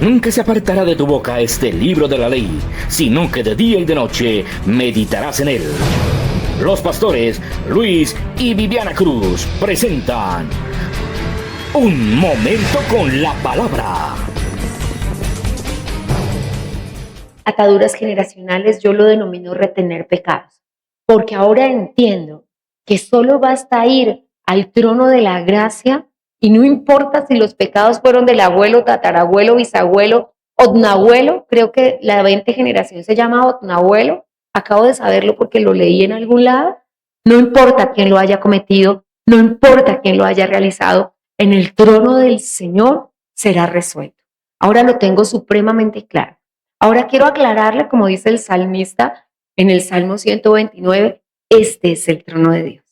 Nunca se apartará de tu boca este libro de la ley, sino que de día y de noche meditarás en él. Los pastores Luis y Viviana Cruz presentan Un Momento con la Palabra. Ataduras generacionales yo lo denomino retener pecados, porque ahora entiendo que solo basta ir al trono de la gracia y no importa si los pecados fueron del abuelo, tatarabuelo, bisabuelo, otnabuelo, creo que la 20 generación se llama otnabuelo, acabo de saberlo porque lo leí en algún lado, no importa quién lo haya cometido, no importa quién lo haya realizado, en el trono del Señor será resuelto. Ahora lo tengo supremamente claro. Ahora quiero aclararle, como dice el salmista en el Salmo 129, este es el trono de Dios.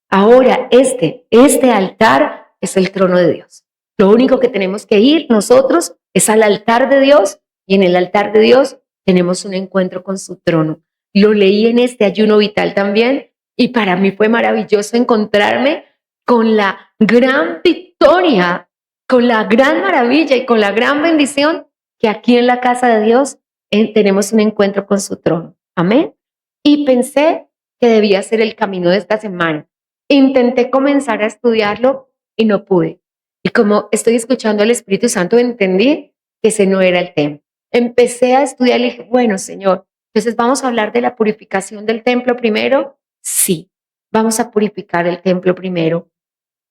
Ahora este altar es el trono de Dios. Lo único que tenemos que ir nosotros es al altar de Dios y en el altar de Dios tenemos un encuentro con su trono. Lo leí en este ayuno vital también y para mí fue maravilloso encontrarme con la gran victoria, con la gran maravilla y con la gran bendición que aquí en la casa de Dios tenemos un encuentro con su trono. Amén. Y pensé que debía ser el camino de esta semana. Intenté comenzar a estudiarlo y no pude. Y como estoy escuchando al Espíritu Santo, entendí que ese no era el tema. Empecé a estudiar y dije, bueno, Señor, entonces vamos a hablar de la purificación del templo primero. Sí, vamos a purificar el templo primero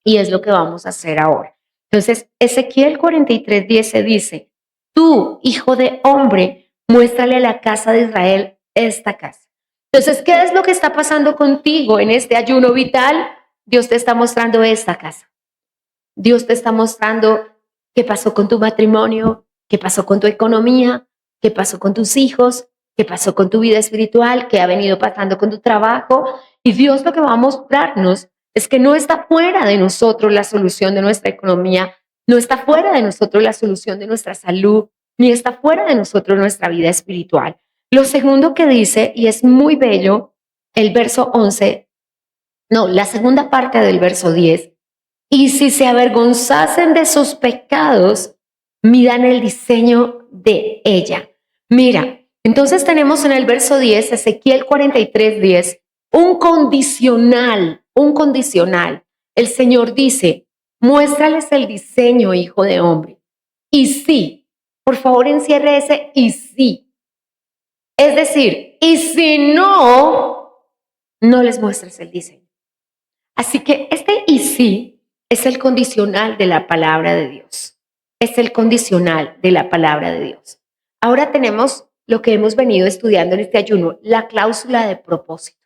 y es lo que vamos a hacer ahora. Entonces, Ezequiel 43:10 se dice, tú, hijo de hombre, muéstrale a la casa de Israel esta casa. Entonces, ¿qué es lo que está pasando contigo en este ayuno vital? Dios te está mostrando esta casa. Dios te está mostrando qué pasó con tu matrimonio, qué pasó con tu economía, qué pasó con tus hijos, qué pasó con tu vida espiritual, qué ha venido pasando con tu trabajo. Y Dios lo que va a mostrarnos es que no está fuera de nosotros la solución de nuestra economía, no está fuera de nosotros la solución de nuestra salud, ni está fuera de nosotros nuestra vida espiritual. Lo segundo que dice, y es muy bello, el verso 11, no, la segunda parte del verso 10, y si se avergonzasen de sus pecados, miran el diseño de ella. Mira, entonces tenemos en el verso 10, Ezequiel 43:10, un condicional, un condicional. El Señor dice, muéstrales el diseño, hijo de hombre. Y sí, por favor encierre ese y sí. Es decir, y si no, no les muestres el diseño. Así que este y sí es el condicional de la palabra de Dios. Es el condicional de la palabra de Dios. Ahora tenemos lo que hemos venido estudiando en este ayuno, la cláusula de propósito.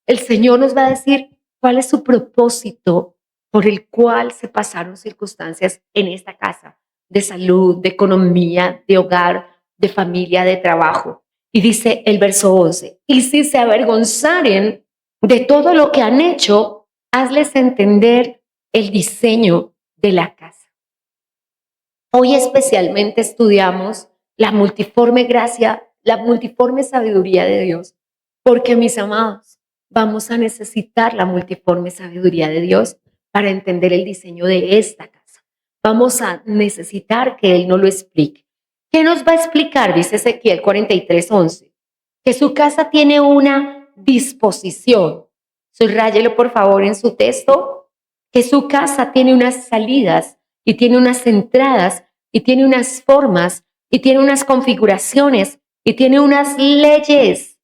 El Señor nos va a decir cuál es su propósito por el cual se pasaron circunstancias en esta casa, de salud, de economía, de hogar, de familia, de trabajo. Y dice el verso 11, y si se avergonzaren de todo lo que han hecho, hazles entender el diseño de la casa. Hoy especialmente estudiamos la multiforme gracia, la multiforme sabiduría de Dios, porque mis amados, vamos a necesitar la multiforme sabiduría de Dios para entender el diseño de esta casa. Vamos a necesitar que Él nos lo explique. ¿Qué nos va a explicar? Dice Ezequiel 43:11, que su casa tiene una disposición. Subrayelo por favor en su texto, que su casa tiene unas salidas y tiene unas entradas y tiene unas formas y tiene unas configuraciones y tiene unas leyes.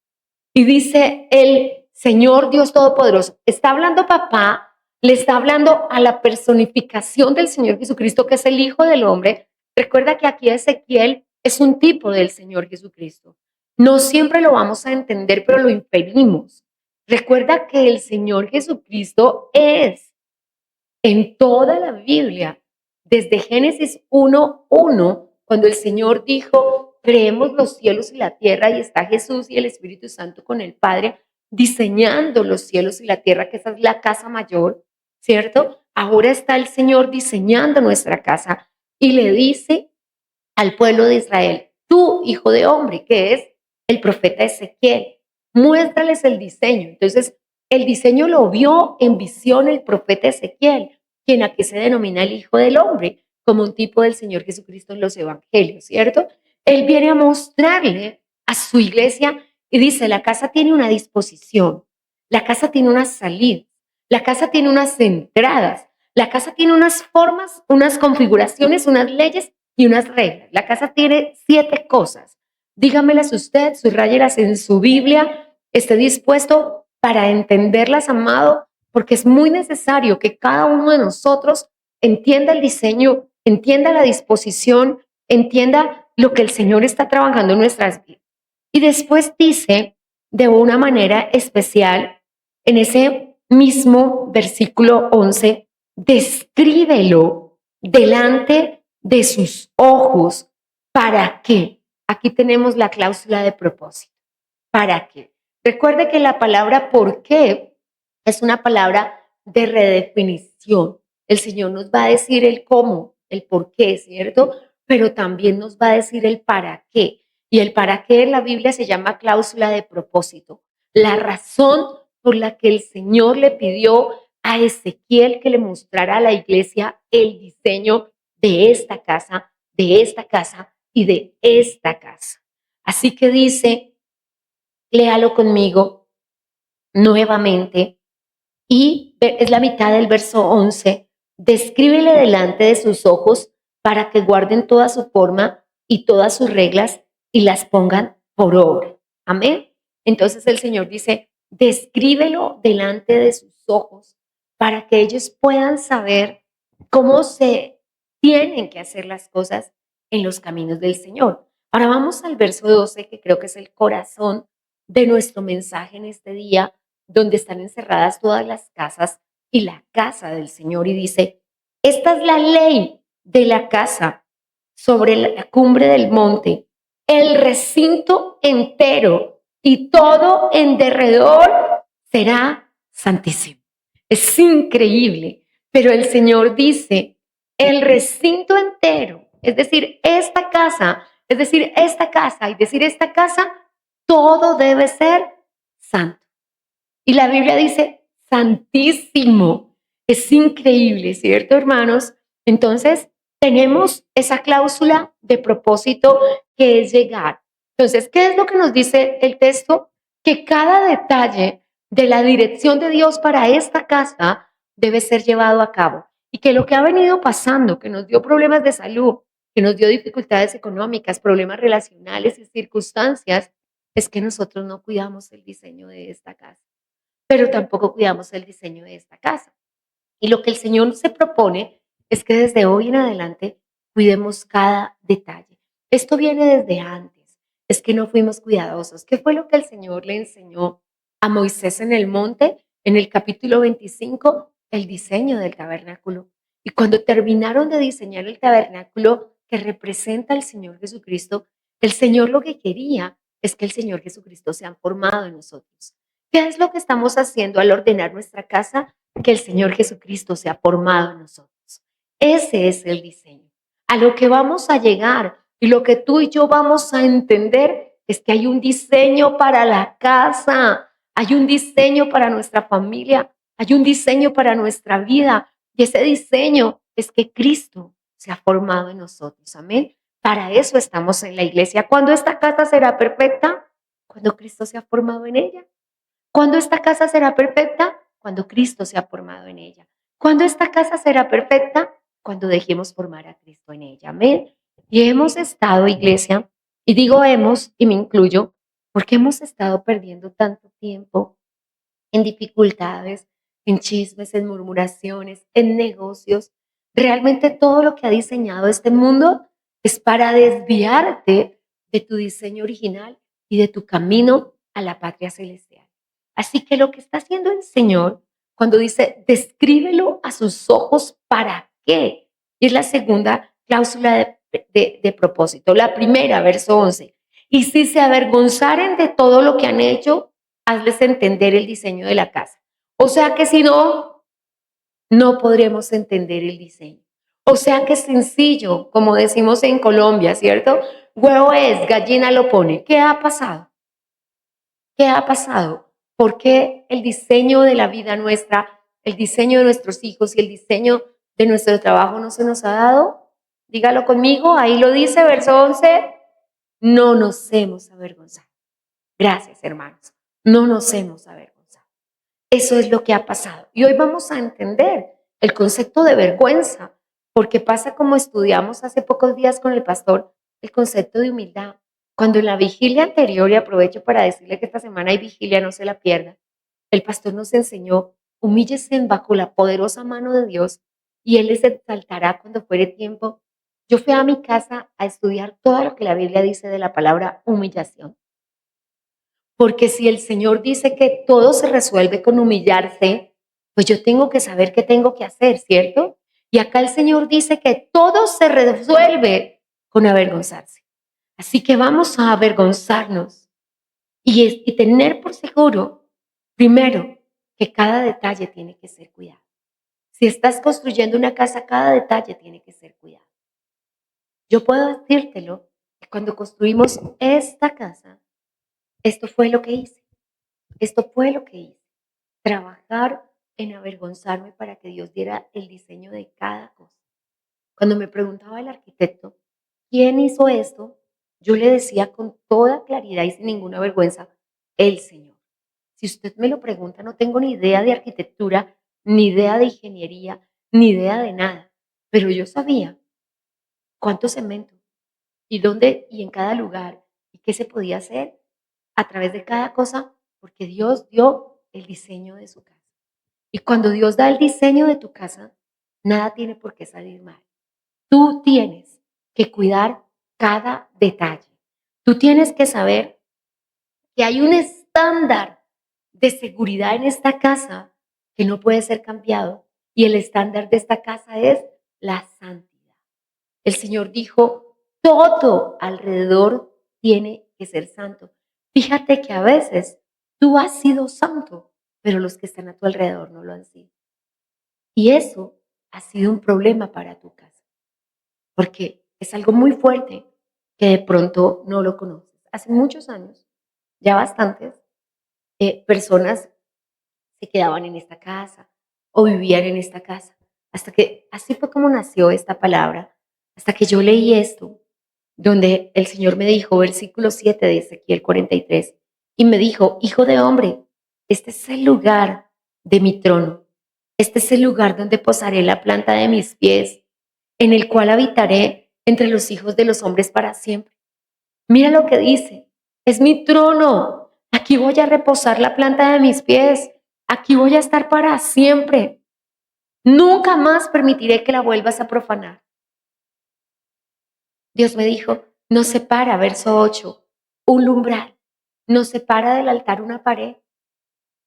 Y dice el Señor Dios Todopoderoso, está hablando papá, le está hablando a la personificación del Señor Jesucristo, que es el Hijo del Hombre. Recuerda que aquí Ezequiel es un tipo del Señor Jesucristo. No siempre lo vamos a entender, pero lo inferimos. Recuerda que el Señor Jesucristo es en toda la Biblia, desde Génesis 1:1, cuando el Señor dijo, creemos los cielos y la tierra, y está Jesús y el Espíritu Santo con el Padre, diseñando los cielos y la tierra, que esa es la casa mayor, ¿cierto? Ahora está el Señor diseñando nuestra casa y le dice al pueblo de Israel, tú, hijo de hombre, que es el profeta Ezequiel, muéstrales el diseño. Entonces, el diseño lo vio en visión el profeta Ezequiel, quien aquí se denomina el Hijo del Hombre. como un tipo del Señor Jesucristo en los evangelios, ¿cierto? Él viene a mostrarle a su iglesia y dice, la casa tiene una disposición, la casa tiene una salida, la casa tiene unas entradas, la casa tiene unas formas, unas configuraciones, unas leyes y unas reglas. La casa tiene 7 cosas. Dígamelas usted, subrayelas en su Biblia, esté dispuesto para entenderlas, amado, porque es muy necesario que cada uno de nosotros entienda el diseño, entienda la disposición, entienda lo que el Señor está trabajando en nuestras vidas. Y después dice de una manera especial, en ese mismo versículo 11, descríbelo delante de sus ojos. ¿Para qué? Aquí tenemos la cláusula de propósito. ¿Para qué? Recuerde que la palabra por qué es una palabra de redefinición. El Señor nos va a decir el cómo, el por qué, ¿cierto? Pero también nos va a decir el para qué. Y el para qué en la Biblia se llama cláusula de propósito. La razón por la que el Señor le pidió a Ezequiel que le mostrara a la iglesia el diseño de esta casa y de esta casa. Así que dice, léalo conmigo nuevamente, y es la mitad del verso 11. Descríbele delante de sus ojos para que guarden toda su forma y todas sus reglas y las pongan por obra. Amén. Entonces el Señor dice, descríbelo delante de sus ojos para que ellos puedan saber cómo se tienen que hacer las cosas en los caminos del Señor. Ahora vamos al verso 12, que creo que es el corazón de nuestro mensaje en este día, donde están encerradas todas las casas y la casa del Señor. Y dice, esta es la ley de la casa sobre la cumbre del monte, el recinto entero y todo en derredor será santísimo. Es increíble, pero el Señor dice, el recinto entero, es decir, esta casa, todo debe ser santo. Y la Biblia dice santísimo. Es increíble, ¿cierto, hermanos? Entonces, tenemos esa cláusula de propósito que es llegar. Entonces, ¿qué es lo que nos dice el texto? Que cada detalle de la dirección de Dios para esta casa debe ser llevado a cabo. Y que lo que ha venido pasando, que nos dio problemas de salud, que nos dio dificultades económicas, problemas relacionales y circunstancias, es que nosotros no cuidamos el diseño de esta casa, pero tampoco cuidamos el diseño de esta casa. Y lo que el Señor se propone es que desde hoy en adelante cuidemos cada detalle. Esto viene desde antes, es que no fuimos cuidadosos. ¿Qué fue lo que el Señor le enseñó a Moisés en el monte? En el capítulo 25, el diseño del tabernáculo. Y cuando terminaron de diseñar el tabernáculo que representa al Señor Jesucristo, el Señor lo que quería es que el Señor Jesucristo sea formado en nosotros. ¿Qué es lo que estamos haciendo al ordenar nuestra casa? Que el Señor Jesucristo sea formado en nosotros. Ese es el diseño. A lo que vamos a llegar y lo que tú y yo vamos a entender es que hay un diseño para la casa, hay un diseño para nuestra familia, hay un diseño para nuestra vida. Y ese diseño es que Cristo se ha formado en nosotros. Amén. Para eso estamos en la iglesia. ¿Cuándo esta casa será perfecta? Cuando Cristo se ha formado en ella. ¿Cuándo esta casa será perfecta? Cuando Cristo se ha formado en ella. ¿Cuándo esta casa será perfecta? Cuando dejemos formar a Cristo en ella. Amén. Y hemos estado, iglesia, y digo hemos, y me incluyo, porque hemos estado perdiendo tanto tiempo en dificultades, en chismes, en murmuraciones, en negocios. Realmente todo lo que ha diseñado este mundo es para desviarte de tu diseño original y de tu camino a la patria celestial. Así que lo que está haciendo el Señor cuando dice, descríbelo a sus ojos, ¿para qué? Y es la segunda cláusula de propósito. La primera, verso 11. Y si se avergonzaren de todo lo que han hecho, hazles entender el diseño de la casa. O sea que si no, no podremos entender el diseño. O sea que es sencillo, como decimos en Colombia, ¿cierto? Huevo es, gallina lo pone. ¿Qué ha pasado? ¿Qué ha pasado? ¿Por qué el diseño de la vida nuestra, el diseño de nuestros hijos y el diseño de nuestro trabajo no se nos ha dado? Dígalo conmigo, ahí lo dice, verso 11. No nos hemos avergonzado. Gracias, hermanos. No nos hemos avergonzado. Eso es lo que ha pasado. Y hoy vamos a entender el concepto de vergüenza, porque pasa como estudiamos hace pocos días con el pastor, el concepto de humildad. Cuando en la vigilia anterior, y aprovecho para decirle que esta semana hay vigilia, no se la pierda, el pastor nos enseñó, humíllese bajo la poderosa mano de Dios y Él les exaltará cuando fuere tiempo. Yo fui a mi casa a estudiar todo lo que la Biblia dice de la palabra humillación. Porque si el Señor dice que todo se resuelve con humillarse, pues yo tengo que saber qué tengo que hacer, ¿cierto? Y acá el Señor dice que todo se resuelve con avergonzarse. Así que vamos a avergonzarnos y tener por seguro, primero, que cada detalle tiene que ser cuidado. Si estás construyendo una casa, cada detalle tiene que ser cuidado. Yo puedo decírtelo que cuando construimos esta casa, esto fue lo que hice. Esto fue lo que hice. Trabajar en avergonzarme para que Dios diera el diseño de cada cosa. Cuando me preguntaba el arquitecto, ¿quién hizo esto? Yo le decía con toda claridad y sin ninguna vergüenza, el Señor. Si usted me lo pregunta, no tengo ni idea de arquitectura, ni idea de ingeniería, ni idea de nada. Pero yo sabía cuánto cemento y dónde y en cada lugar y qué se podía hacer a través de cada cosa, porque Dios dio el diseño de su casa. Y cuando Dios da el diseño de tu casa, nada tiene por qué salir mal. Tú tienes que cuidar cada detalle. Tú tienes que saber que hay un estándar de seguridad en esta casa que no puede ser cambiado. Y el estándar de esta casa es la santidad. El Señor dijo, todo alrededor tiene que ser santo. Fíjate que a veces tú has sido santo, pero los que están a tu alrededor no lo han sido. Y eso ha sido un problema para tu casa, porque es algo muy fuerte que de pronto no lo conoces. Hace muchos años, ya bastantes, personas se quedaban en esta casa o vivían en esta casa. Hasta que así fue como nació esta palabra, hasta que yo leí esto, donde el Señor me dijo, versículo 7 de Ezequiel 43, y me dijo, hijo de hombre, este es el lugar de mi trono, este es el lugar donde posaré la planta de mis pies, en el cual habitaré entre los hijos de los hombres para siempre. Mira lo que dice, es mi trono, aquí voy a reposar la planta de mis pies, aquí voy a estar para siempre. Nunca más permitiré que la vuelvas a profanar. Dios me dijo, nos separa, verso 8, un umbral, nos separa del altar una pared.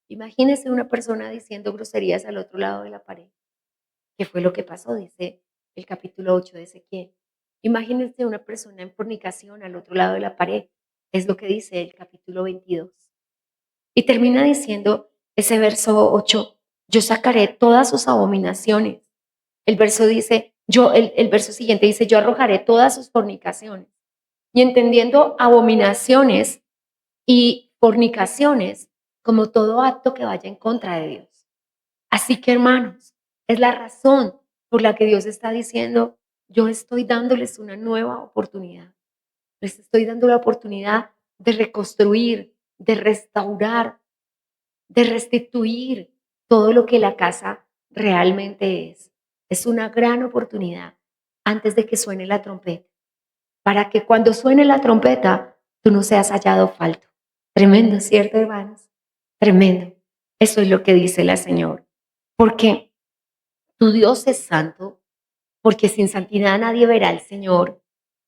Imagínese una persona diciendo groserías al otro lado de la pared. ¿Qué fue lo que pasó? Dice el capítulo 8 de Ezequiel. Imagínese una persona en fornicación al otro lado de la pared. Es lo que dice el capítulo 22. Y termina diciendo ese verso 8, yo sacaré todas sus abominaciones. El verso dice, el verso siguiente dice, yo arrojaré todas sus fornicaciones. Y entendiendo abominaciones y fornicaciones como todo acto que vaya en contra de Dios. Así que, hermanos, es la razón por la que Dios está diciendo, yo estoy dándoles una nueva oportunidad. Les estoy dando la oportunidad de reconstruir, de restaurar, de restituir todo lo que la casa realmente es. Es una gran oportunidad antes de que suene la trompeta, para que cuando suene la trompeta tú no seas hallado falto. Tremendo, ¿cierto, hermanos? Tremendo. Eso es lo que dice la Señor. Porque tu Dios es santo, porque sin santidad nadie verá al Señor,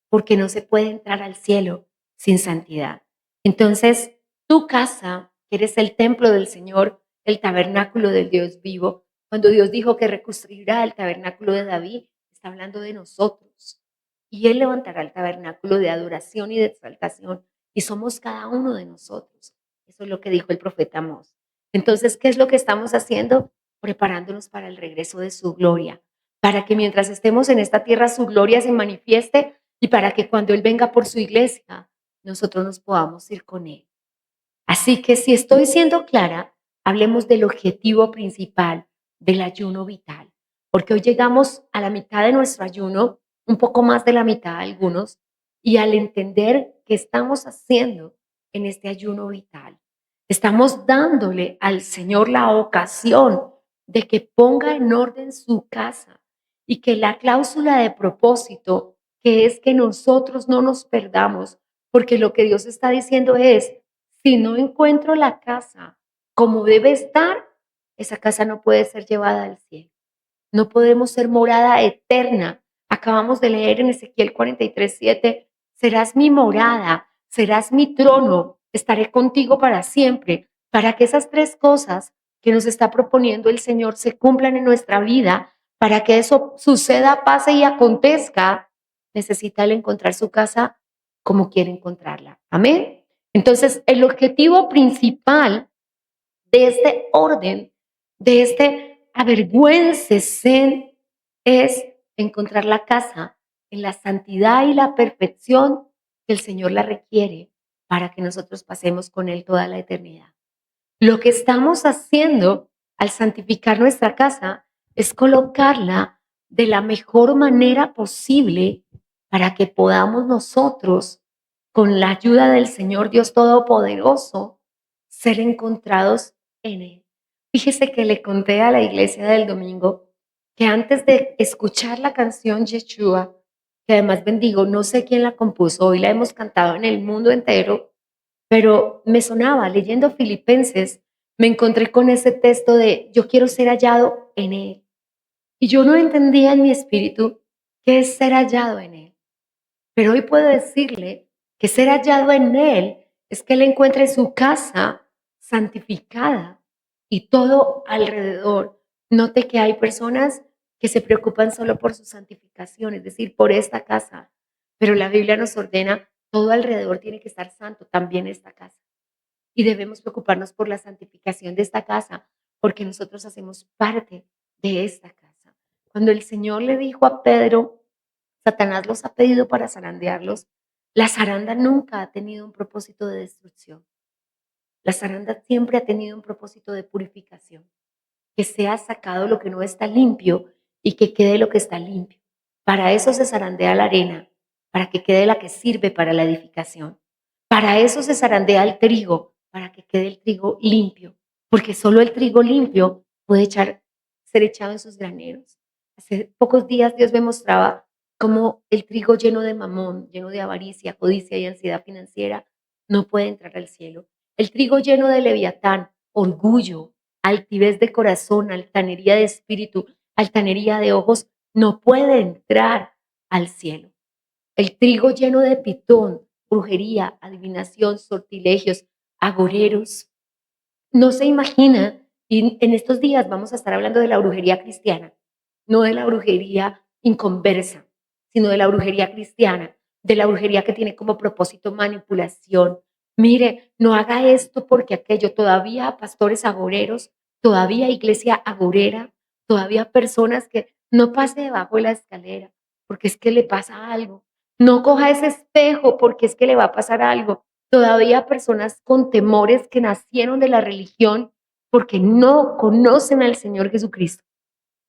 porque no se puede entrar al cielo sin santidad. Entonces, tu casa, que eres el templo del Señor, el tabernáculo del Dios vivo, cuando Dios dijo que reconstruirá el tabernáculo de David, está hablando de nosotros. Y Él levantará el tabernáculo de adoración y de exaltación, y somos cada uno de nosotros. Eso es lo que dijo el profeta Amós. Entonces, ¿qué es lo que estamos haciendo? Preparándonos para el regreso de su gloria, para que mientras estemos en esta tierra su gloria se manifieste y para que cuando Él venga por su iglesia, nosotros nos podamos ir con Él. Así que si estoy siendo clara, hablemos del objetivo principal del ayuno vital, porque hoy llegamos a la mitad de nuestro ayuno un poco más de la mitad algunos, y al entender qué estamos haciendo en este ayuno vital, estamos dándole al Señor la ocasión de que ponga en orden su casa y que la cláusula de propósito, que es que nosotros no nos perdamos, porque lo que Dios está diciendo es, si no encuentro la casa como debe estar, esa casa no puede ser llevada al cielo. No podemos ser morada eterna. Acabamos de leer en Ezequiel 43:7, serás mi morada, serás mi trono, estaré contigo para siempre. Para que esas tres cosas que nos está proponiendo el Señor se cumplan en nuestra vida, para que eso suceda, pase y acontezca, necesita él encontrar su casa como quiere encontrarla. Amén. Entonces, el objetivo principal de este orden, de este avergüéncese, es encontrar la casa en la santidad y la perfección que el Señor la requiere para que nosotros pasemos con Él toda la eternidad. Lo que estamos haciendo al santificar nuestra casa es colocarla de la mejor manera posible para que podamos nosotros, con la ayuda del Señor Dios Todopoderoso, ser encontrados en Él. Fíjese que le conté a la iglesia del domingo que antes de escuchar la canción Yeshua, que además bendigo, no sé quién la compuso, hoy la hemos cantado en el mundo entero, pero me sonaba, leyendo Filipenses, me encontré con ese texto de yo quiero ser hallado en Él. Y yo no entendía en mi espíritu qué es ser hallado en Él. Pero hoy puedo decirle que ser hallado en Él es que Él encuentre su casa santificada y todo alrededor. Note que hay personas que se preocupan solo por su santificación, es decir, por esta casa. Pero la Biblia nos ordena, todo alrededor tiene que estar santo, también esta casa. Y debemos preocuparnos por la santificación de esta casa, porque nosotros hacemos parte de esta casa. Cuando el Señor le dijo a Pedro, Satanás los ha pedido para zarandearlos, la zaranda nunca ha tenido un propósito de destrucción. La zaranda siempre ha tenido un propósito de purificación, que sea sacado lo que no está limpio y que quede lo que está limpio. Para eso se zarandea la arena, para que quede la que sirve para la edificación. Para eso se zarandea el trigo, para que quede el trigo limpio, porque solo el trigo limpio puede ser echado en sus graneros. Hace pocos días Dios me mostraba cómo el trigo lleno de mamón, lleno de avaricia, codicia y ansiedad financiera, no puede entrar al cielo. El trigo lleno de leviatán, orgullo, altivez de corazón, altanería de espíritu, altanería de ojos, no puede entrar al cielo. El trigo lleno de pitón, brujería, adivinación, sortilegios, agoreros. No se imagina, y en estos días vamos a estar hablando de la brujería cristiana, no de la brujería inconversa, sino de la brujería cristiana, de la brujería que tiene como propósito manipulación. Mire, no haga esto porque aquello, todavía pastores agoreros, todavía iglesia agorera, todavía personas que no pase debajo de la escalera porque es que le pasa algo. No coja ese espejo porque es que le va a pasar algo. Todavía personas con temores que nacieron de la religión porque no conocen al Señor Jesucristo.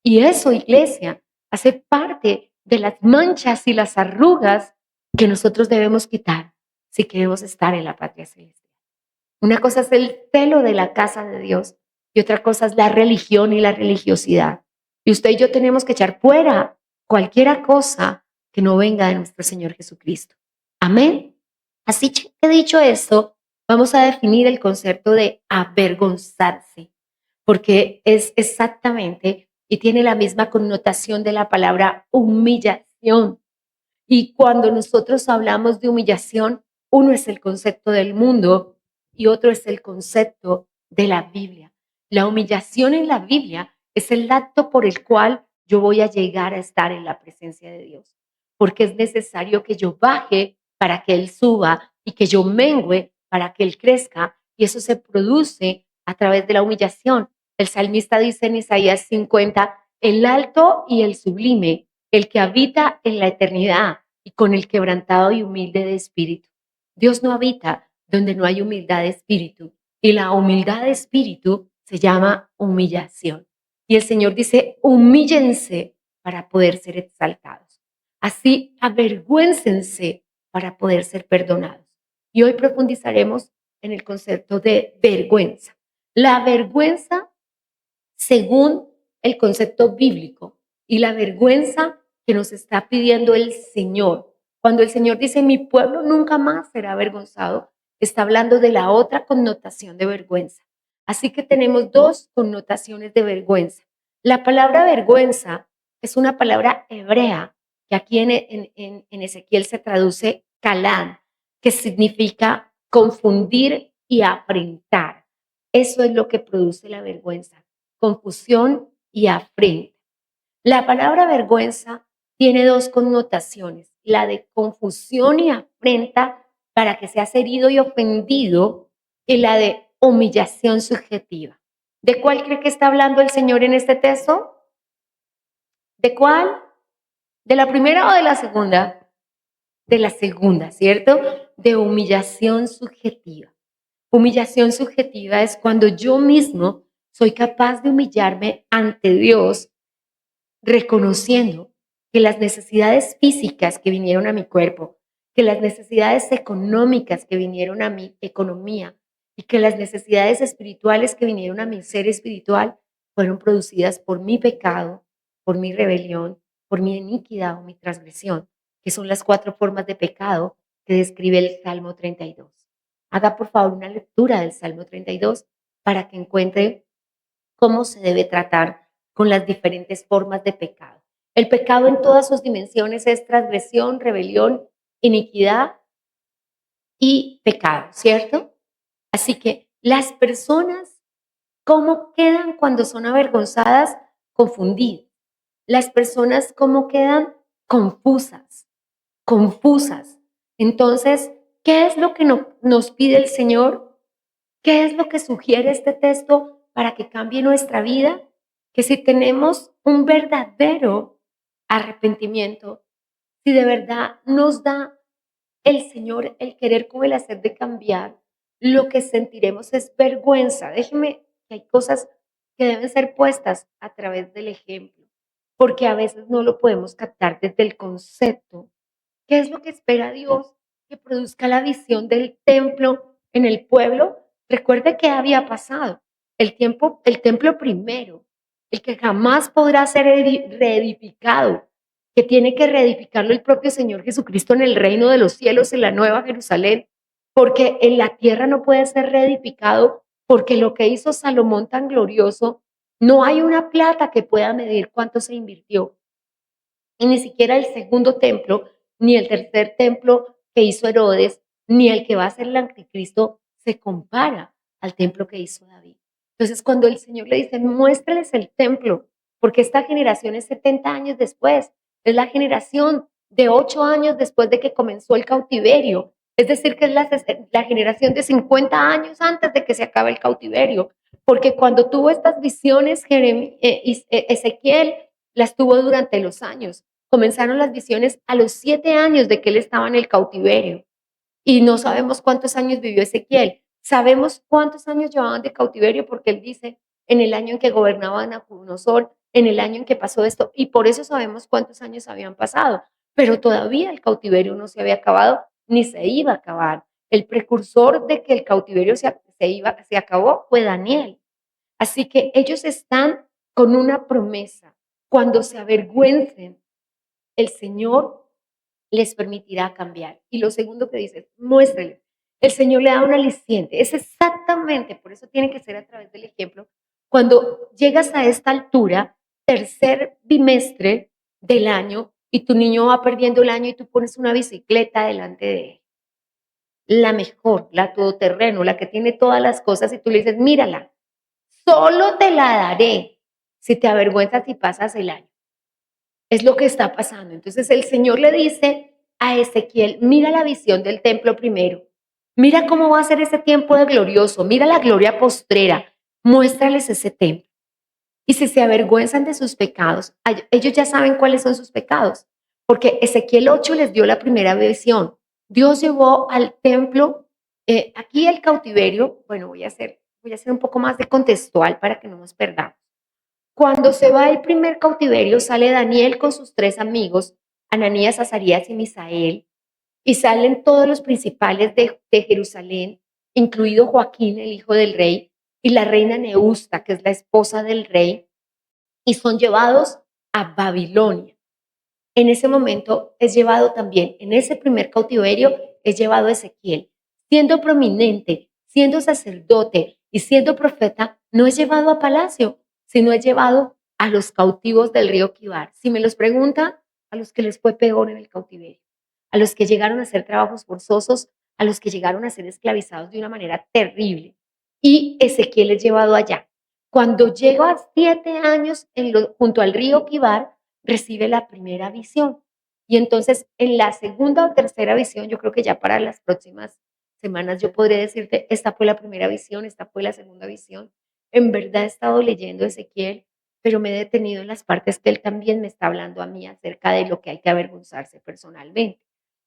Y eso, iglesia, hace parte de las manchas y las arrugas que nosotros debemos quitar si queremos estar en la patria celestial. Una cosa es el celo de la casa de Dios y otra cosa es la religión y la religiosidad. Y usted y yo tenemos que echar fuera cualquier cosa que no venga de nuestro Señor Jesucristo. Amén. Así que dicho esto, vamos a definir el concepto de avergonzarse, porque es exactamente y tiene la misma connotación de la palabra humillación. Y cuando nosotros hablamos de humillación, uno es el concepto del mundo y otro es el concepto de la Biblia. La humillación en la Biblia es el acto por el cual yo voy a llegar a estar en la presencia de Dios, porque es necesario que yo baje para que Él suba y que yo mengüe para que Él crezca, y eso se produce a través de la humillación. El salmista dice en Isaías 50, el alto y el sublime, el que habita en la eternidad y con el quebrantado y humilde de espíritu. Dios no habita donde no hay humildad de espíritu, y la humildad de espíritu se llama humillación. Y el Señor dice, humíllense para poder ser exaltados. Así avergüéncense para poder ser perdonados. Y hoy profundizaremos en el concepto de vergüenza. La vergüenza según el concepto bíblico y la vergüenza que nos está pidiendo el Señor. Cuando el Señor dice, mi pueblo nunca más será avergonzado, está hablando de la otra connotación de vergüenza. Así que tenemos dos connotaciones de vergüenza. La palabra vergüenza es una palabra hebrea que aquí en Ezequiel se traduce calán, que significa confundir y afrentar. Eso es lo que produce la vergüenza, confusión y afrenta. La palabra vergüenza tiene dos connotaciones, la de confusión y afrenta para que seas herido y ofendido, y la de humillación subjetiva. ¿De cuál cree que está hablando el Señor en este texto? ¿De cuál? ¿De la primera o de la segunda? De la segunda, ¿cierto? De humillación subjetiva. Humillación subjetiva es cuando yo mismo soy capaz de humillarme ante Dios, reconociendo que las necesidades físicas que vinieron a mi cuerpo, que las necesidades económicas que vinieron a mi economía y que las necesidades espirituales que vinieron a mi ser espiritual fueron producidas por mi pecado, por mi rebelión, por mi iniquidad o mi transgresión, que son las cuatro formas de pecado que describe el Salmo 32. Haga por favor una lectura del Salmo 32 para que encuentre cómo se debe tratar con las diferentes formas de pecado. El pecado en todas sus dimensiones es transgresión, rebelión, iniquidad y pecado, ¿cierto? Así que las personas, ¿cómo quedan cuando son avergonzadas? Confundidas. Las personas, ¿cómo quedan? Confusas, confusas. Entonces, ¿qué es lo que nos pide el Señor? ¿Qué es lo que sugiere este texto para que cambie nuestra vida? Que si tenemos un verdadero arrepentimiento, si de verdad nos da el Señor el querer con el hacer de cambiar, lo que sentiremos es vergüenza. Déjeme que hay cosas que deben ser puestas a través del ejemplo, porque a veces no lo podemos captar desde el concepto. ¿Qué es lo que espera Dios? Que produzca la visión del templo en el pueblo. Recuerde que había pasado. El templo primero, el que jamás podrá ser reedificado, que tiene que reedificarlo el propio Señor Jesucristo en el reino de los cielos, en la nueva Jerusalén, porque en la tierra no puede ser reedificado, porque lo que hizo Salomón tan glorioso, no hay una plata que pueda medir cuánto se invirtió. Y ni siquiera el segundo templo, ni el tercer templo que hizo Herodes, ni el que va a ser el anticristo, se compara al templo que hizo David. Entonces, cuando el Señor le dice, muéstrales el templo, porque esta generación es 70 años después, es la generación de 8 años después de que comenzó el cautiverio, es decir, que es la generación de 50 años antes de que se acabe el cautiverio, porque cuando tuvo estas visiones, Ezequiel las tuvo durante los años. Comenzaron las visiones a los 7 años de que él estaba en el cautiverio. Y no sabemos cuántos años vivió Ezequiel. Sabemos cuántos años llevaban de cautiverio porque él dice en el año en que gobernaba Nabucodonosor, en el año en que pasó esto, y por eso sabemos cuántos años habían pasado. Pero todavía el cautiverio no se había acabado ni se iba a acabar. El precursor de que el cautiverio se acabó fue Daniel. Así que ellos están con una promesa. Cuando se avergüencen, el Señor les permitirá cambiar. Y lo segundo que dice es, muéstrele. El Señor le da un aliciente. Es exactamente, por eso tiene que ser a través del ejemplo. Cuando llegas a esta altura, tercer bimestre del año, y tu niño va perdiendo el año y tú pones una bicicleta delante de él. La mejor, la todoterreno, la que tiene todas las cosas, y tú le dices, mírala, solo te la daré si te avergüenzas y pasas el año. Es lo que está pasando. Entonces el Señor le dice a Ezequiel, mira la visión del templo primero, mira cómo va a ser ese tiempo de glorioso, mira la gloria postrera, muéstrales ese templo. Y si se avergüenzan de sus pecados, ellos ya saben cuáles son sus pecados, porque Ezequiel 8 les dio la primera visión. Dios llevó al templo, aquí el cautiverio, bueno, voy a hacer un poco más de contextual para que no nos perdamos. Cuando se va el primer cautiverio, sale Daniel con sus 3 amigos Ananías, Azarías y Misael, y salen todos los principales de Jerusalén, incluido Joaquín, el hijo del rey, y la reina Neusta, que es la esposa del rey, y son llevados a Babilonia. En ese momento es llevado también, en ese primer cautiverio, es llevado Ezequiel. Siendo prominente, siendo sacerdote y siendo profeta, no es llevado a palacio, sino es llevado a los cautivos del río Kibar. Si me los pregunta, a los que les fue peor en el cautiverio, a los que llegaron a hacer trabajos forzosos, a los que llegaron a ser esclavizados de una manera terrible. Y Ezequiel es llevado allá. Cuando llega a 7 años junto al río Kibar, recibe la primera visión. Y entonces en la segunda o tercera visión, yo creo que ya para las próximas semanas yo podré decirte, esta fue la primera visión, esta fue la segunda visión. En verdad he estado leyendo Ezequiel, pero me he detenido en las partes que él también me está hablando a mí acerca de lo que hay que avergonzarse personalmente.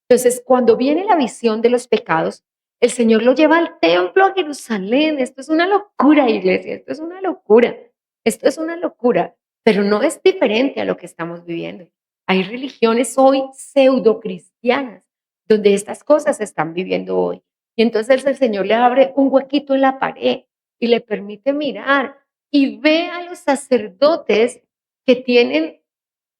Entonces, cuando viene la visión de los pecados, el Señor lo lleva al templo a Jerusalén. Esto es una locura, iglesia, esto es una locura. Esto es una locura, pero no es diferente a lo que estamos viviendo. Hay religiones hoy pseudo cristianas donde estas cosas se están viviendo hoy. Y entonces el Señor le abre un huequito en la pared y le permite mirar y ve a los sacerdotes que tienen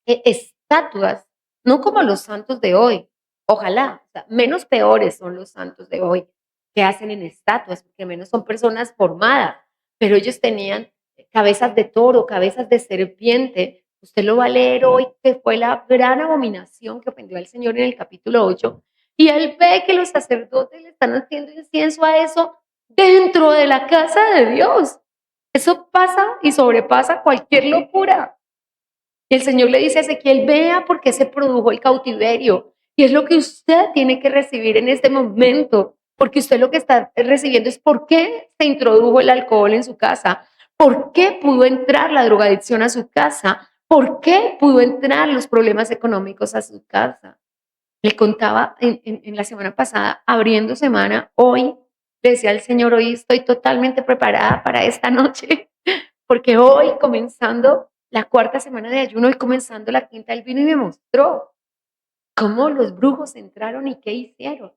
estatuas, no como los santos de hoy. Ojalá, o sea, menos peores son los santos de hoy que hacen en estatuas, porque menos son personas formadas, pero ellos tenían cabezas de toro, cabezas de serpiente. Usted lo va a leer hoy, que fue la gran abominación que ofendió al Señor en el capítulo 8. Y él ve que los sacerdotes le están haciendo incienso a eso dentro de la casa de Dios. Eso pasa y sobrepasa cualquier locura. Y el Señor le dice a Ezequiel, vea por qué se produjo el cautiverio. Y es lo que usted tiene que recibir en este momento, porque usted lo que está recibiendo es por qué se introdujo el alcohol en su casa, por qué pudo entrar la drogadicción a su casa, por qué pudo entrar los problemas económicos a su casa. Le contaba en la semana pasada, abriendo semana, hoy, le decía al Señor, hoy estoy totalmente preparada para esta noche, porque hoy comenzando la cuarta semana de ayuno y comenzando la quinta, él vino y me mostró cómo los brujos entraron y qué hicieron.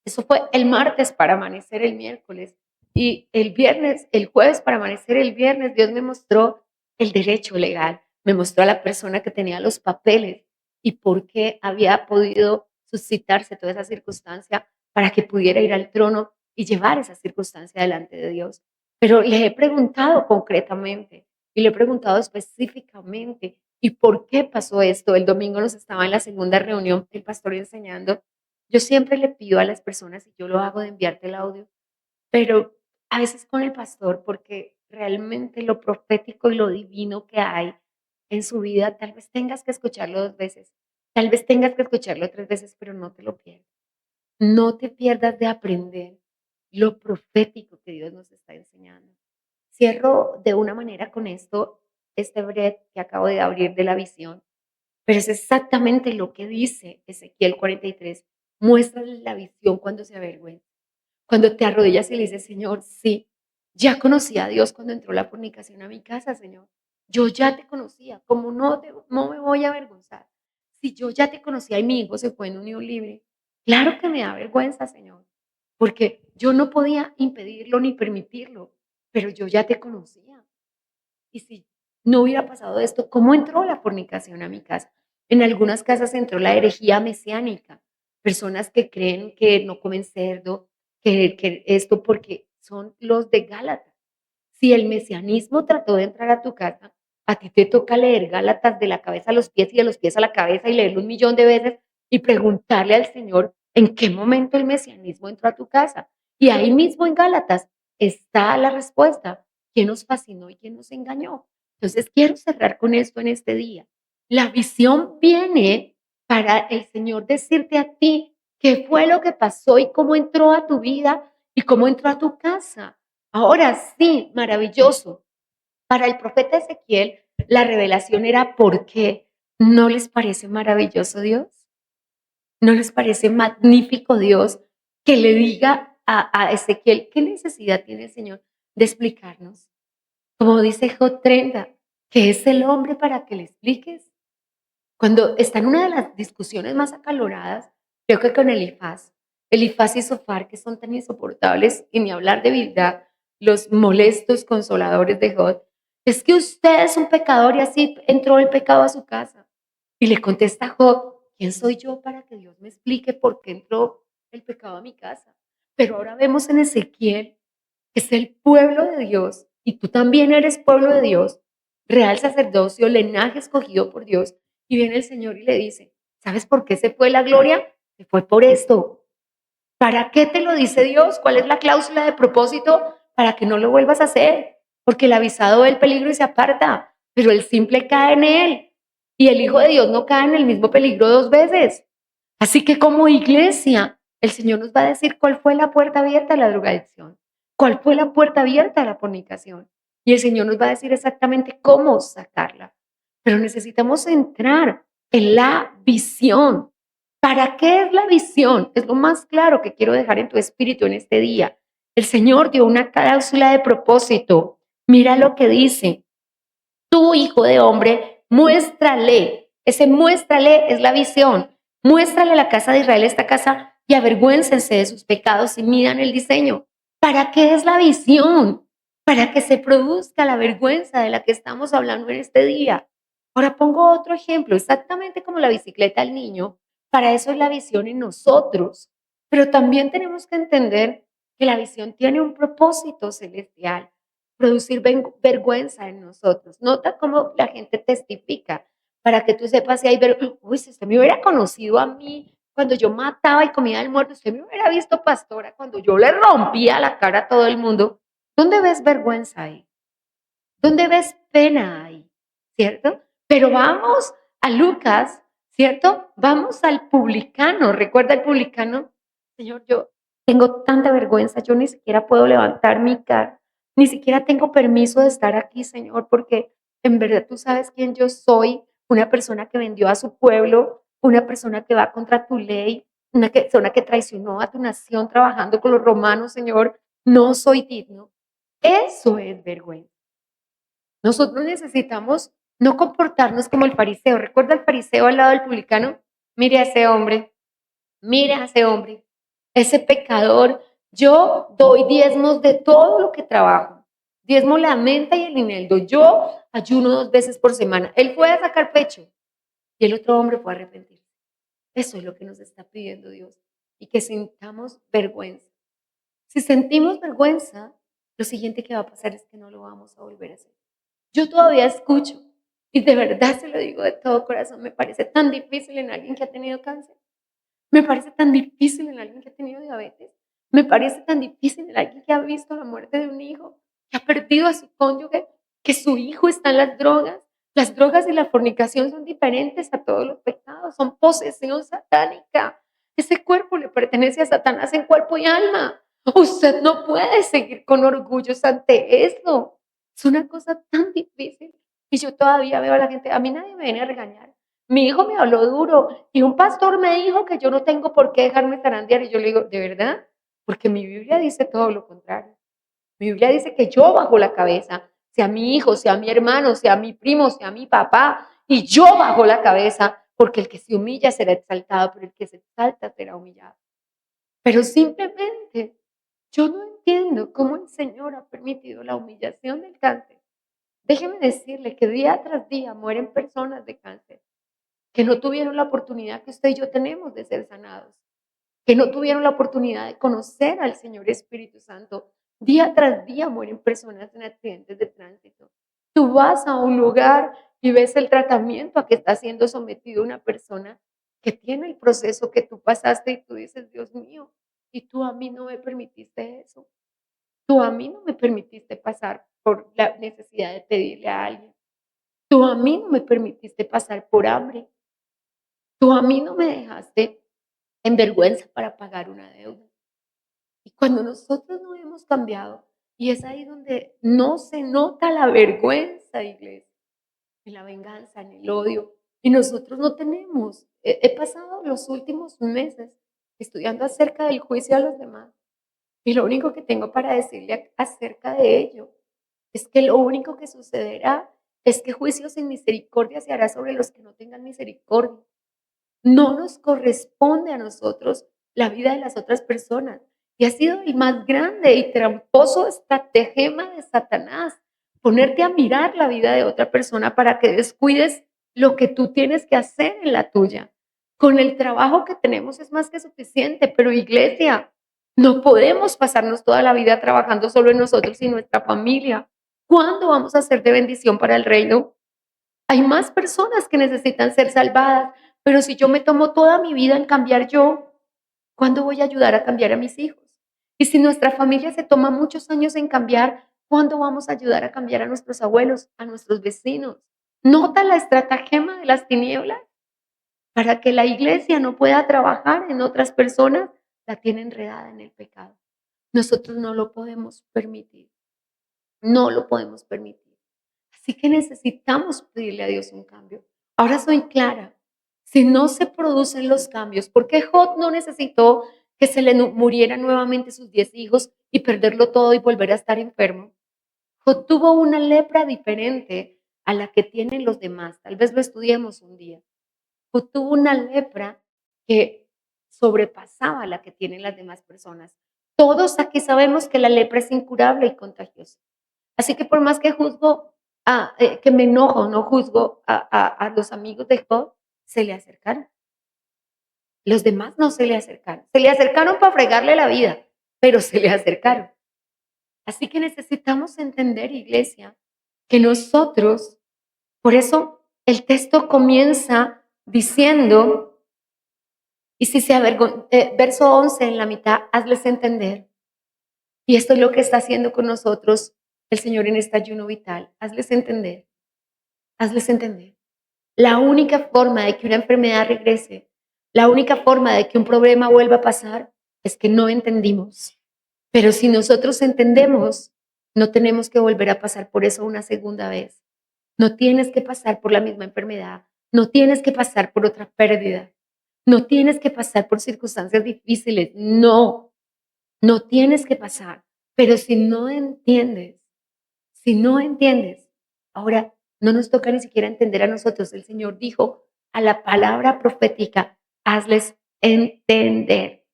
Eso fue el martes para amanecer el miércoles. Y el viernes, el jueves para amanecer el viernes, Dios me mostró el derecho legal, me mostró a la persona que tenía los papeles y por qué había podido suscitarse toda esa circunstancia para que pudiera ir al trono y llevar esa circunstancia delante de Dios. Pero le he preguntado concretamente y le he preguntado específicamente, ¿y por qué pasó esto? El domingo nos estaba en la segunda reunión, el pastor enseñando. Yo siempre le pido a las personas, y yo lo hago de enviarte el audio, pero a veces con el pastor, porque realmente lo profético y lo divino que hay en su vida, tal vez tengas que escucharlo 2 veces, tal vez tengas que escucharlo 3 veces, pero no te lo pierdas. No te pierdas de aprender lo profético que Dios nos está enseñando. Cierro de una manera con esto, este breve que acabo de abrir de la visión, pero es exactamente lo que dice Ezequiel 43. Muéstrale la visión cuando se avergüenza. Cuando te arrodillas y le dices, Señor, sí, ya conocí a Dios cuando entró la fornicación a mi casa, Señor. Yo ya te conocía, como no me voy a avergonzar. Si yo ya te conocía y mi hijo se fue en unión libre, claro que me da vergüenza, Señor, porque yo no podía impedirlo ni permitirlo, pero yo ya te conocía. Y si no hubiera pasado esto, ¿cómo entró la fornicación a mi casa? En algunas casas entró la herejía mesiánica, personas que creen que no comen cerdo, que esto porque son los de Gálatas. Si el mesianismo trató de entrar a tu casa, a ti te toca leer Gálatas de la cabeza a los pies y de los pies a la cabeza y leerlo 1.000.000 de veces y preguntarle al Señor en qué momento el mesianismo entró a tu casa. Y ahí mismo en Gálatas está la respuesta. ¿Quién nos fascinó y quién nos engañó? Entonces quiero cerrar con esto en este día. La visión viene para el Señor decirte a ti qué fue lo que pasó y cómo entró a tu vida y cómo entró a tu casa. Ahora sí, maravilloso. Para el profeta Ezequiel, la revelación era ¿por qué? ¿No les parece maravilloso Dios? ¿No les parece magnífico Dios que le diga a Ezequiel qué necesidad tiene el Señor de explicarnos? Como dice Job 30, ¿qué es el hombre para que le expliques? Cuando está en una de las discusiones más acaloradas, creo que con Elifaz y Sofar, que son tan insoportables, y ni hablar de Bildad, los molestos consoladores de Job, es que usted es un pecador y así entró el pecado a su casa. Y le contesta Job, ¿quién soy yo para que Dios me explique por qué entró el pecado a mi casa? Pero ahora vemos en Ezequiel que es el pueblo de Dios y tú también eres pueblo de Dios, real sacerdocio, linaje escogido por Dios. Y viene el Señor y le dice, ¿sabes por qué se fue la gloria? Se fue por esto. ¿Para qué te lo dice Dios? ¿Cuál es la cláusula de propósito? Para que no lo vuelvas a hacer. Porque el avisado ve el peligro y se aparta, pero el simple cae en él. Y el Hijo de Dios no cae en el mismo peligro dos veces. Así que como iglesia, el Señor nos va a decir cuál fue la puerta abierta a la drogadicción, cuál fue la puerta abierta a la fornicación. Y el Señor nos va a decir exactamente cómo sacarla. Pero necesitamos entrar en la visión. ¿Para qué es la visión? Es lo más claro que quiero dejar en tu espíritu en este día. El Señor dio una cláusula de propósito. Mira lo que dice. Tú, hijo de hombre, muéstrale. Ese muéstrale es la visión. Muéstrale a la casa de Israel esta casa y avergüéncense de sus pecados y midan el diseño. ¿Para qué es la visión? Para que se produzca la vergüenza de la que estamos hablando en este día. Ahora pongo otro ejemplo, exactamente como la bicicleta al niño. Para eso es la visión en nosotros. Pero también tenemos que entender que la visión tiene un propósito celestial, producir vergüenza en nosotros. Nota cómo la gente testifica para que tú sepas si hay vergüenza. Uy, si usted me hubiera conocido a mí cuando yo mataba y comía el muerto, usted me hubiera visto pastora cuando yo le rompía la cara a todo el mundo. ¿Dónde ves vergüenza ahí? ¿Dónde ves pena ahí? ¿Cierto? Pero vamos a Lucas, ¿cierto? Vamos al publicano. ¿Recuerda el publicano? Señor, yo tengo tanta vergüenza, yo ni siquiera puedo levantar mi cara, ni siquiera tengo permiso de estar aquí, Señor, porque en verdad tú sabes quién yo soy, una persona que vendió a su pueblo, una persona que va contra tu ley, una persona que traicionó a tu nación trabajando con los romanos, Señor, no soy digno. Eso es vergüenza. Nosotros necesitamos no comportarnos como el fariseo. ¿Recuerda el fariseo al lado del publicano? Mire a ese hombre, mire a ese hombre, ese pecador. Yo doy diezmos de todo lo que trabajo. Diezmo la menta y el lineldo. Yo ayuno 2 veces por semana. Él fue a sacar pecho y el otro hombre fue a arrepentirse. Eso es lo que nos está pidiendo Dios y que sintamos vergüenza. Si sentimos vergüenza, lo siguiente que va a pasar es que no lo vamos a volver a hacer. Yo todavía escucho y de verdad se lo digo de todo corazón, me parece tan difícil en alguien que ha tenido cáncer, me parece tan difícil en alguien que ha tenido diabetes, me parece tan difícil en alguien que ha visto la muerte de un hijo, que ha perdido a su cónyuge, que su hijo está en las drogas. Las drogas y la fornicación son diferentes a todos los pecados, son posesión satánica. Ese cuerpo le pertenece a Satanás en cuerpo y alma. Usted no puede seguir con orgullos ante eso. Es una cosa tan difícil. Y yo todavía veo a la gente, a mí nadie me viene a regañar. Mi hijo me habló duro y un pastor me dijo que yo no tengo por qué dejarme zarandear. Y yo le digo, ¿de verdad? Porque mi Biblia dice todo lo contrario. Mi Biblia dice que yo bajo la cabeza, sea mi hijo, sea mi hermano, sea mi primo, sea mi papá, y yo bajo la cabeza, porque el que se humilla será exaltado, pero el que se exalta será humillado. Pero simplemente yo no entiendo cómo el Señor ha permitido la humillación del cáncer. Déjeme decirle que día tras día mueren personas de cáncer que no tuvieron la oportunidad que usted y yo tenemos de ser sanados, que no tuvieron la oportunidad de conocer al Señor Espíritu Santo. Día tras día mueren personas en accidentes de tránsito. Tú vas a un lugar y ves el tratamiento a que está siendo sometido una persona que tiene el proceso que tú pasaste y tú dices, Dios mío, y tú a mí no me permitiste eso. Tú a mí no me permitiste pasar por la necesidad de pedirle a alguien. Tú a mí no me permitiste pasar por hambre. Tú a mí no me dejaste en vergüenza para pagar una deuda. Y cuando nosotros no hemos cambiado, y es ahí donde no se nota la vergüenza, iglesia, en la venganza, en el odio, y nosotros no tenemos. He pasado los últimos meses estudiando acerca del juicio a los demás, y lo único que tengo para decirle acerca de ello es que lo único que sucederá es que juicio sin misericordia se hará sobre los que no tengan misericordia. No nos corresponde a nosotros la vida de las otras personas. Y ha sido el más grande y tramposo estratagema de Satanás, ponerte a mirar la vida de otra persona para que descuides lo que tú tienes que hacer en la tuya. Con el trabajo que tenemos es más que suficiente, pero iglesia, no podemos pasarnos toda la vida trabajando solo en nosotros y nuestra familia. ¿Cuándo vamos a ser de bendición para el reino? Hay más personas que necesitan ser salvadas, pero si yo me tomo toda mi vida en cambiar yo, ¿cuándo voy a ayudar a cambiar a mis hijos? Y si nuestra familia se toma muchos años en cambiar, ¿cuándo vamos a ayudar a cambiar a nuestros abuelos, a nuestros vecinos? ¿Nota la estratagema de las tinieblas? Para que la iglesia no pueda trabajar en otras personas, la tiene enredada en el pecado. Nosotros no lo podemos permitir. No lo podemos permitir. Así que necesitamos pedirle a Dios un cambio. Ahora soy clara. Si no se producen los cambios, ¿por qué Job no necesitó que se le murieran nuevamente sus 10 hijos y perderlo todo y volver a estar enfermo? Job tuvo una lepra diferente a la que tienen los demás. Tal vez lo estudiemos un día. Job tuvo una lepra que sobrepasaba la que tienen las demás personas. Todos aquí sabemos que la lepra es incurable y contagiosa. Así que por más que que me enojo, no juzgo a los amigos de Job, se le acercaron. Los demás no se le acercaron. Se le acercaron para fregarle la vida, pero se le acercaron. Así que necesitamos entender, iglesia, que nosotros, por eso el texto comienza diciendo, y si se verso 11 en la mitad, hazles entender. Y esto es lo que está haciendo con nosotros el Señor en este ayuno vital. Hazles entender. Hazles entender. La única forma de que una enfermedad regrese, la única forma de que un problema vuelva a pasar es que no entendimos. Pero si nosotros entendemos, no tenemos que volver a pasar por eso una segunda vez. No tienes que pasar por la misma enfermedad, no tienes que pasar por otra pérdida, no tienes que pasar por circunstancias difíciles, no, no tienes que pasar. Pero si no entiendes, ahora no nos toca ni siquiera entender a nosotros. El Señor dijo a la palabra profética, hazles entender.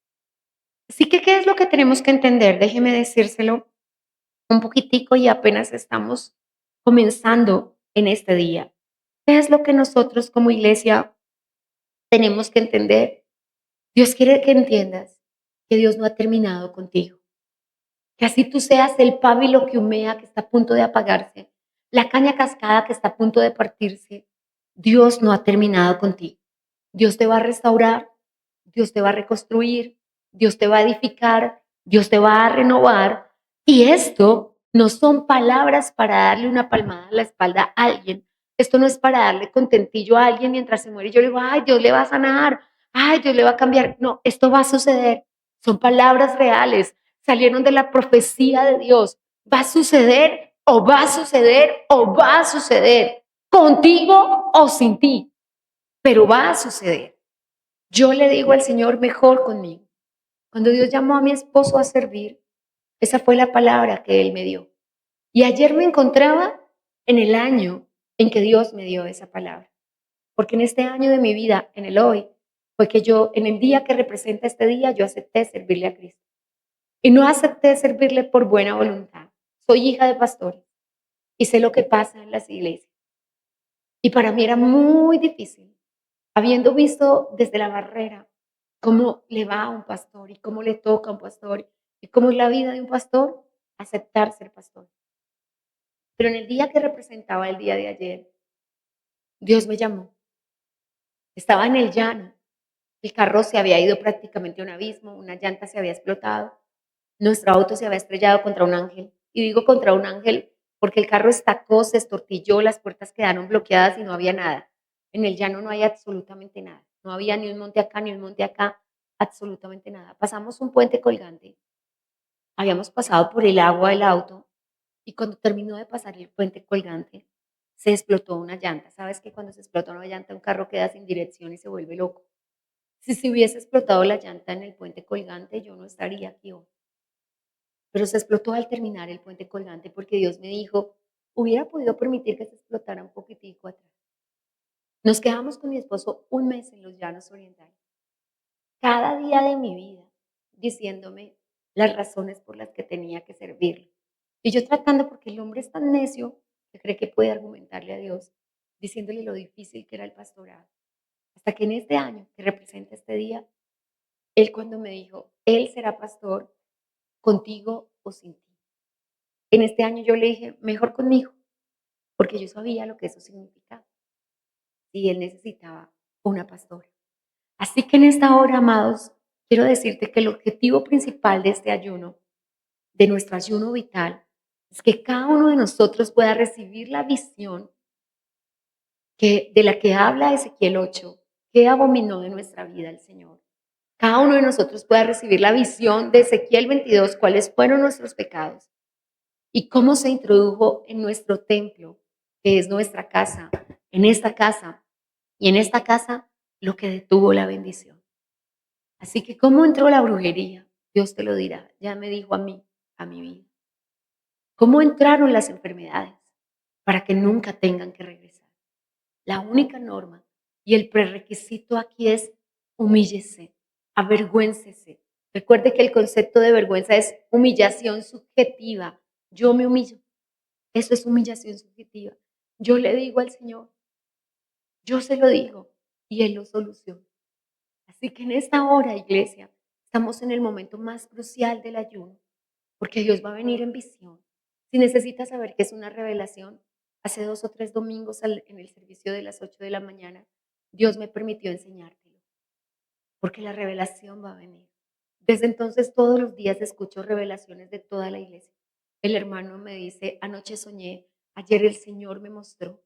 Así que, ¿qué es lo que tenemos que entender? Déjeme decírselo un poquitico y apenas estamos comenzando en este día. ¿Qué es lo que nosotros como iglesia tenemos que entender? Dios quiere que entiendas que Dios no ha terminado contigo. Que así tú seas el pábilo que humea, que está a punto de apagarse, la caña cascada que está a punto de partirse, Dios no ha terminado contigo. Dios te va a restaurar, Dios te va a reconstruir, Dios te va a edificar, Dios te va a renovar. Y esto no son palabras para darle una palmada a la espalda a alguien. Esto no es para darle contentillo a alguien mientras se muere. Yo le digo, ay, Dios le va a sanar, ay, Dios le va a cambiar. No, esto va a suceder. Son palabras reales, salieron de la profecía de Dios. Va a suceder o va a suceder o va a suceder, contigo o sin ti, pero va a suceder. Yo le digo al Señor, mejor conmigo. Cuando Dios llamó a mi esposo a servir, esa fue la palabra que Él me dio. Y ayer me encontraba en el año en que Dios me dio esa palabra. Porque en este año de mi vida, en el hoy, fue que yo, en el día que representa este día, yo acepté servirle a Cristo. Y no acepté servirle por buena voluntad. Soy hija de pastores y sé lo que pasa en las iglesias. Y para mí era muy difícil, habiendo visto desde la barrera cómo le va a un pastor y cómo le toca a un pastor y cómo es la vida de un pastor, aceptar ser pastor. Pero en el día que representaba el día de ayer, Dios me llamó. Estaba en el llano. El carro se había ido prácticamente a un abismo, una llanta se había explotado, nuestro auto se había estrellado contra un ángel. Y digo contra un ángel porque el carro estacó, se estortilló, las puertas quedaron bloqueadas y no había nada. En el llano no hay absolutamente nada. No había ni un monte acá, ni un monte acá, absolutamente nada. Pasamos un puente colgante. Habíamos pasado por el agua del auto y cuando terminó de pasar el puente colgante, se explotó una llanta. ¿Sabes que cuando se explota una llanta, un carro queda sin dirección y se vuelve loco? Si se hubiese explotado la llanta en el puente colgante, yo no estaría aquí hoy. Pero se explotó al terminar el puente colgante porque Dios me dijo, hubiera podido permitir que se explotara un poquitico atrás. Nos quedamos con mi esposo un mes en los Llanos Orientales. Cada día de mi vida diciéndome las razones por las que tenía que servirlo. Y yo tratando, porque el hombre es tan necio que cree que puede argumentarle a Dios, diciéndole lo difícil que era el pastorado. Hasta que en este año que representa este día, él cuando me dijo, él será pastor contigo o sin ti. En este año yo le dije, mejor conmigo, porque yo sabía lo que eso significaba. Y él necesitaba una pastora. Así que en esta hora, amados, quiero decirte que el objetivo principal de este ayuno, de nuestro ayuno vital, es que cada uno de nosotros pueda recibir la visión de la que habla Ezequiel 8, que abominó de nuestra vida el Señor. Cada uno de nosotros pueda recibir la visión de Ezequiel 22, cuáles fueron nuestros pecados y cómo se introdujo en nuestro templo, que es nuestra casa, en esta casa, y en esta casa lo que detuvo la bendición. Así que, ¿cómo entró la brujería? Dios te lo dirá, ya me dijo a mí, a mi vida. ¿Cómo entraron las enfermedades? Para que nunca tengan que regresar. La única norma y el prerequisito aquí es humíllese, avergüéncese. Recuerde que el concepto de vergüenza es humillación subjetiva. Yo me humillo. Eso es humillación subjetiva. Yo le digo al Señor, yo se lo digo y Él lo soluciona. Así que en esta hora, iglesia, estamos en el momento más crucial del ayuno, porque Dios va a venir en visión. Si necesitas saber qué es una revelación, hace 2 o 3 domingos en el servicio de las 8 de la mañana, Dios me permitió enseñártelo, porque la revelación va a venir. Desde entonces todos los días escucho revelaciones de toda la iglesia. El hermano me dice, anoche soñé, ayer el Señor me mostró.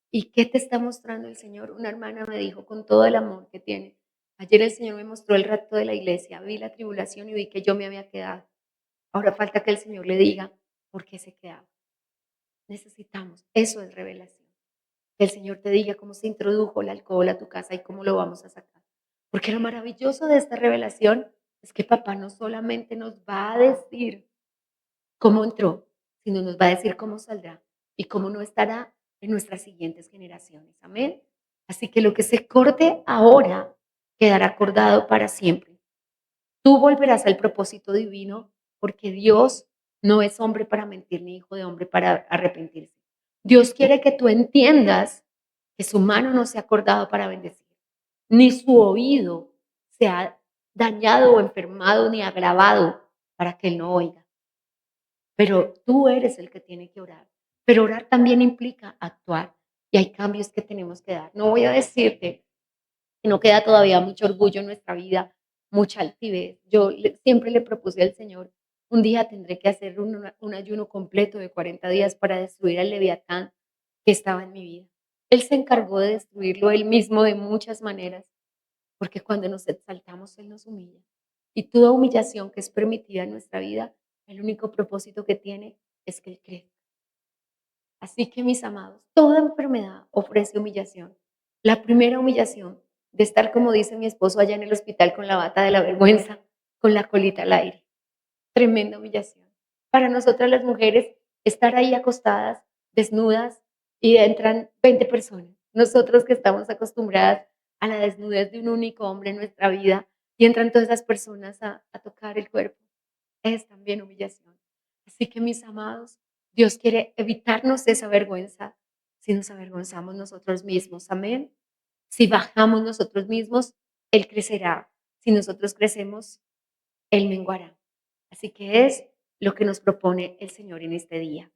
¿Y qué te está mostrando el Señor? Una hermana me dijo con todo el amor que tiene, ayer el Señor me mostró el rapto de la iglesia, vi la tribulación y vi que yo me había quedado. Ahora falta que el Señor le diga por qué se quedaba. Necesitamos, eso es revelación. Que el Señor te diga cómo se introdujo el alcohol a tu casa y cómo lo vamos a sacar. Porque lo maravilloso de esta revelación es que papá no solamente nos va a decir cómo entró, sino nos va a decir cómo saldrá y cómo no estará en nuestras siguientes generaciones. Amén. Así que lo que se corte ahora quedará acordado para siempre. Tú volverás al propósito divino porque Dios no es hombre para mentir ni hijo de hombre para arrepentirse. Dios quiere que tú entiendas que su mano no se ha acordado para bendecir, ni su oído se ha dañado o enfermado ni agravado para que él no oiga. Pero tú eres el que tiene que orar. Pero orar también implica actuar y hay cambios que tenemos que dar. No voy a decirte que no queda todavía mucho orgullo en nuestra vida, mucha altivez. Yo siempre le propuse al Señor, un día tendré que hacer un ayuno completo de 40 días para destruir al Leviatán que estaba en mi vida. Él se encargó de destruirlo él mismo de muchas maneras, porque cuando nos exaltamos, Él nos humilla. Y toda humillación que es permitida en nuestra vida, el único propósito que tiene es que Él crezca. Así que, mis amados, toda enfermedad ofrece humillación. La primera humillación de estar, como dice mi esposo, allá en el hospital con la bata de la vergüenza, con la colita al aire. Tremenda humillación. Para nosotras las mujeres, estar ahí acostadas, desnudas, y entran 20 personas. Nosotros que estamos acostumbradas a la desnudez de un único hombre en nuestra vida, y entran todas esas personas a tocar el cuerpo. Es también humillación. Así que, mis amados, Dios quiere evitarnos esa vergüenza si nos avergonzamos nosotros mismos. Amén. Si bajamos nosotros mismos, Él crecerá. Si nosotros crecemos, Él menguará. Así que es lo que nos propone el Señor en este día.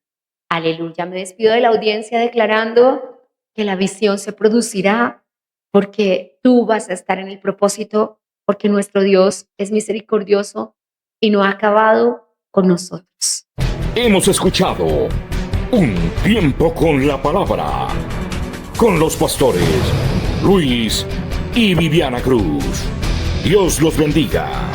Aleluya. Me despido de la audiencia declarando que la visión se producirá porque tú vas a estar en el propósito, porque nuestro Dios es misericordioso y no ha acabado con nosotros. Hemos escuchado Un Tiempo con la Palabra, con los pastores Luis y Viviana Cruz. Dios los bendiga.